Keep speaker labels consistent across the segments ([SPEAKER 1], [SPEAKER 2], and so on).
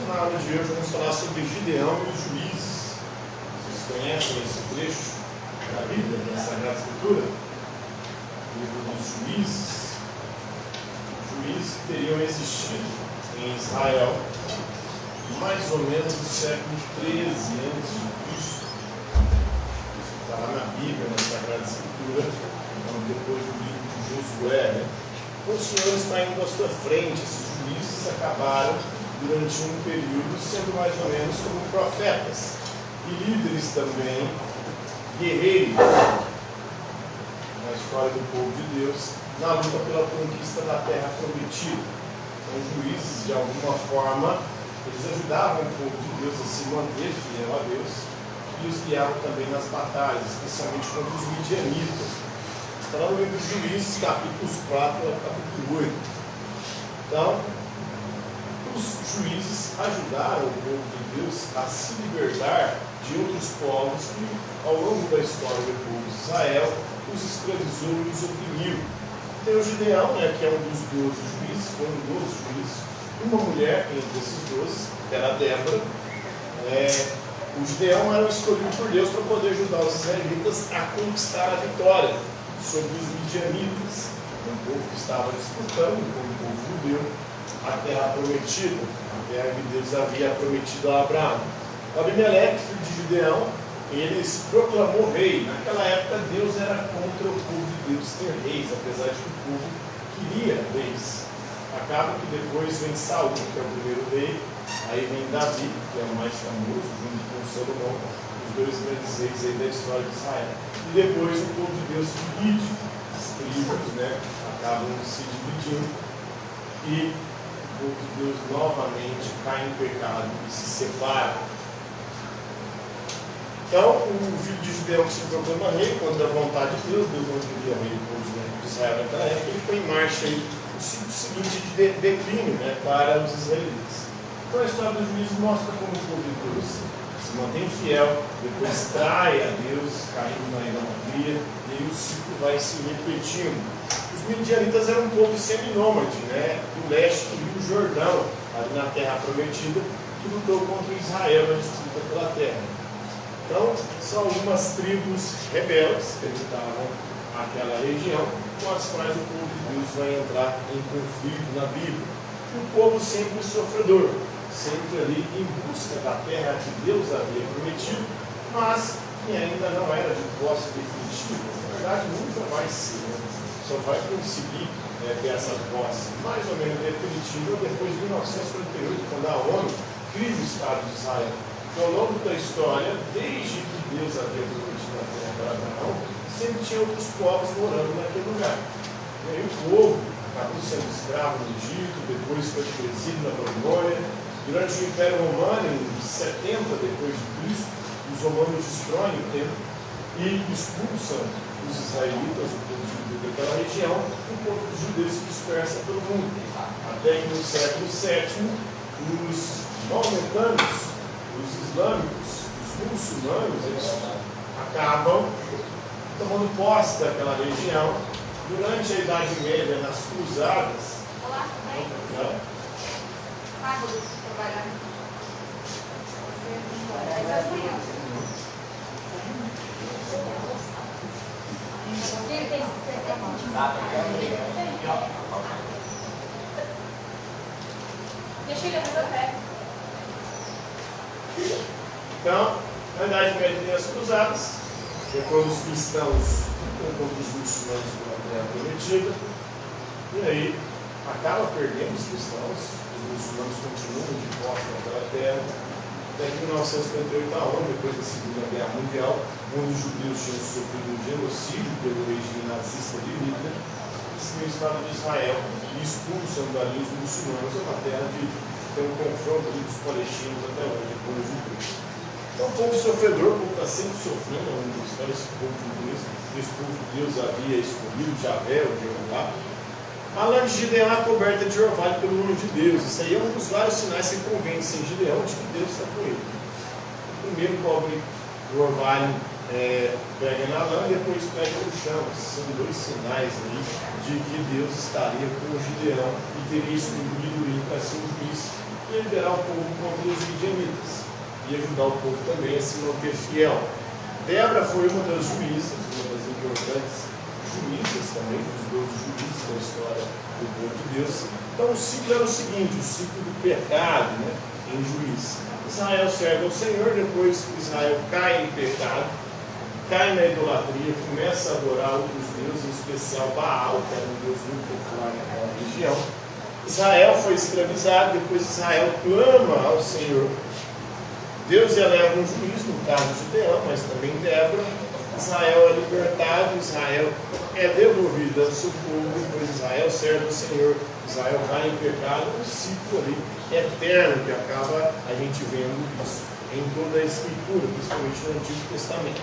[SPEAKER 1] Na aula de hoje vamos falar sobre Gideão e os juízes. Vocês conhecem esse trecho da Bíblia, da Sagrada Escritura? O livro dos juízes. Juízes que teriam existido em Israel mais ou menos no século 13 a.C. Isso está lá na Bíblia, na Sagrada Escritura, então depois do livro de Josué, né? O Senhor está indo à sua frente. Esses juízes acabaram durante um período sendo mais ou menos como profetas e líderes também, guerreiros na história do povo de Deus, na luta pela conquista da terra prometida. Então, juízes, de alguma forma, eles ajudavam o povo de Deus a se manter fiel a Deus e os guiavam também nas batalhas, especialmente contra os midianitas. Está lá no livro de Juízes, capítulos 4 a capítulo 8. Então, os juízes ajudaram o povo de Deus a se libertar de outros povos que, ao longo da história do povo de Israel, os escravizou e os oprimiu. Tem o Gideão, né, que é um dos 12 juízes, foi um dos juízes, uma mulher entre esses 12, que era Débora. O Gideão era escolhido por Deus para poder ajudar os israelitas a conquistar a vitória sobre os midianitas, um povo que estava disputando com o povo judeu a terra prometida, a terra que Deus havia prometido a Abraão. O Abimeleque, filho de Gideão, ele se proclamou rei. Naquela época Deus era contra o povo de Deus ter reis, apesar de que o povo queria reis. Acaba que depois vem Saul, que é o primeiro rei, aí vem Davi, que é o mais famoso, junto com Salomão, os dois grandes reis aí da história de Israel. E depois o povo de Deus se divide, as tribos, né, acabam se dividindo, e o povo de Deus novamente cai em pecado e se separa. Então, o filho de Gideão que se proclama rei contra a vontade de Deus, Deus não queria rei do povo de Israel naquela época, ele põe em marcha aí o ciclo seguinte de declínio, né, para os israelitas. Então a história dos juízes mostra como o povo de Deus se mantém fiel, depois trai a Deus, caindo na idolatria, e aí o ciclo vai se repetindo. Os midianitas eram um povo seminômade, né, do leste do Rio Jordão, ali na terra prometida, que lutou contra Israel na disputa pela terra. Então, são algumas tribos rebeldes que habitavam aquela região, com as quais o povo de Deus vai entrar em conflito na Bíblia. E o povo sempre sofredor, sempre ali em busca da terra que Deus havia prometido, mas que ainda não era de posse definitiva. Na verdade, nunca vai ser, né? Só vai conseguir ter essa posse mais ou menos definitiva depois de 1948, quando a ONU cria o Estado de Israel. Então, ao longo da história, desde que Deus havia prometido a terra para Abraão, sempre tinha outros povos morando naquele lugar. E aí o povo acabou sendo escravo no Egito, depois foi para o exílio na Babilônia. Durante o Império Romano, em 70 depois de Cristo, os romanos destroem o templo e expulsam os israelitas, o povo judeu daquela região, e o povo dos judeus se dispersa pelo mundo. Até que no século VII, os maometanos, os islâmicos, os muçulmanos, eles acabam tomando posse daquela região. Durante a Idade Média, nas cruzadas.
[SPEAKER 2] Olá, tudo bem? Sábado, trabalhar. Deixa ele fazer o pé.
[SPEAKER 1] Então, na Idade Média tem as cruzadas, que é quando os cristãos contra os muçulmanos pela terra prometida, e aí acaba perdendo os cristãos, os muçulmanos continuam de posse naquela terra, até que em 1958 a ONU, depois da Segunda Guerra Mundial, onde os judeus tinham sofrido um genocídio pelo regime nazista de Hitler, eles criam o Estado de Israel e expulsam dali os muçulmanos. É uma terra de ter um confronto ali dos palestinos até hoje, depois de Cristo. Então o povo sofredor, o povo está sempre sofrendo ao longo da história, esse povo de Deus. Esse povo que Deus havia escolhido, Javé, o Jeová. A lã de Gideão é coberta de orvalho pelo nome de Deus. Isso aí é um dos vários sinais que convencem Gideão de que Deus está com ele. primeiro cobre o orvalho, pega na lã e depois pega no chão. São dois sinais aí de que Deus estaria com o Gideão e teria escolhido ele para ser um juiz e liderar o povo contra os midianitas e ajudar o povo também a se manter fiel. Débora foi uma das juízas, uma das importantes juízas também, dos 12 juízes da história do povo de Deus. Então o ciclo era o seguinte, o ciclo do pecado, né, em Juízes. Israel serve ao Senhor, depois Israel cai em pecado, cai na idolatria, começa a adorar outros deuses, em especial Baal, que era um deus muito popular naquela região. Israel foi escravizado, depois Israel clama ao Senhor. Deus eleva um juiz, no caso de Gideão, mas também Débora. Israel é libertado, Israel é devolvido ao seu povo, depois Israel serve ao Senhor, Israel cai em pecado, um ciclo ali eterno que acaba a gente vendo isso em toda a Escritura, principalmente no Antigo Testamento.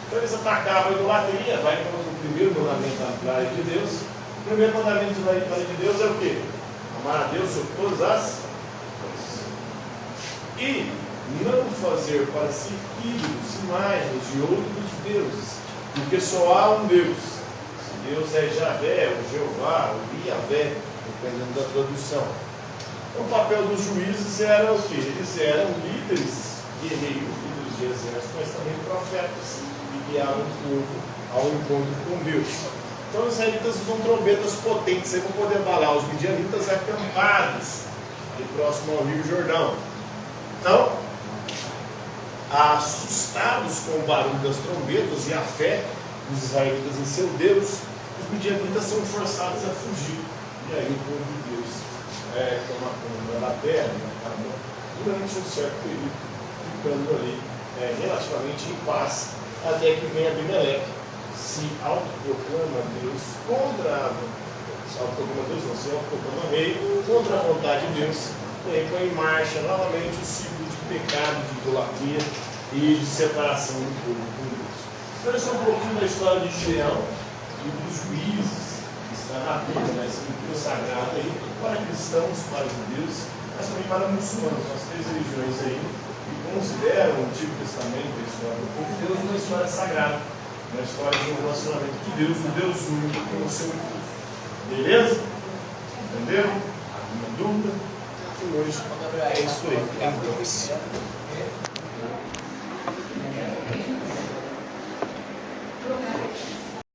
[SPEAKER 1] Então eles atacavam a idolatria, vai para o primeiro mandamento da lei de Deus. O primeiro mandamento da lei de Deus é o quê? Amar a Deus sobre todas as coisas. E não fazer para si ídolos, imagens de outros deuses, porque só há um Deus. Se Deus é Javé, ou Jeová, ou Iavé, dependendo da tradução. Então, o papel dos juízes era o quê? Eles eram líderes guerreiros, líderes de exército, mas também profetas, e guiavam o povo ao encontro com Deus. Então, os israelitas usam trombetas potentes para poder abalar os midianitas acampados ali próximo ao Rio Jordão. Então, assustados com o barulho das trombetas e a fé dos israelitas em seu Deus, os midianitas são forçados a fugir. E aí o povo de Deus toma conta da terra, acaba durante um certo período ficando ali relativamente em paz, até que vem Abimeleque, se autoproclama Deus contra se autoproclama rei contra a vontade de Deus, e aí põe em marcha novamente o ciclo de pecado, de idolatria e de separação do povo com Deus. Então, esse é um pouquinho da história de Gideão e dos juízes que está na Bíblia, na Escritura Sagrada aí, para cristãos, para judeus, mas também para muçulmanos, as três religiões aí que consideram o Antigo Testamento, a história do povo de Deus, uma história sagrada, uma história de um relacionamento de Deus, o Deus único com o seu povo. Beleza? Entendeu? Alguma dúvida? Hoje é isso aí.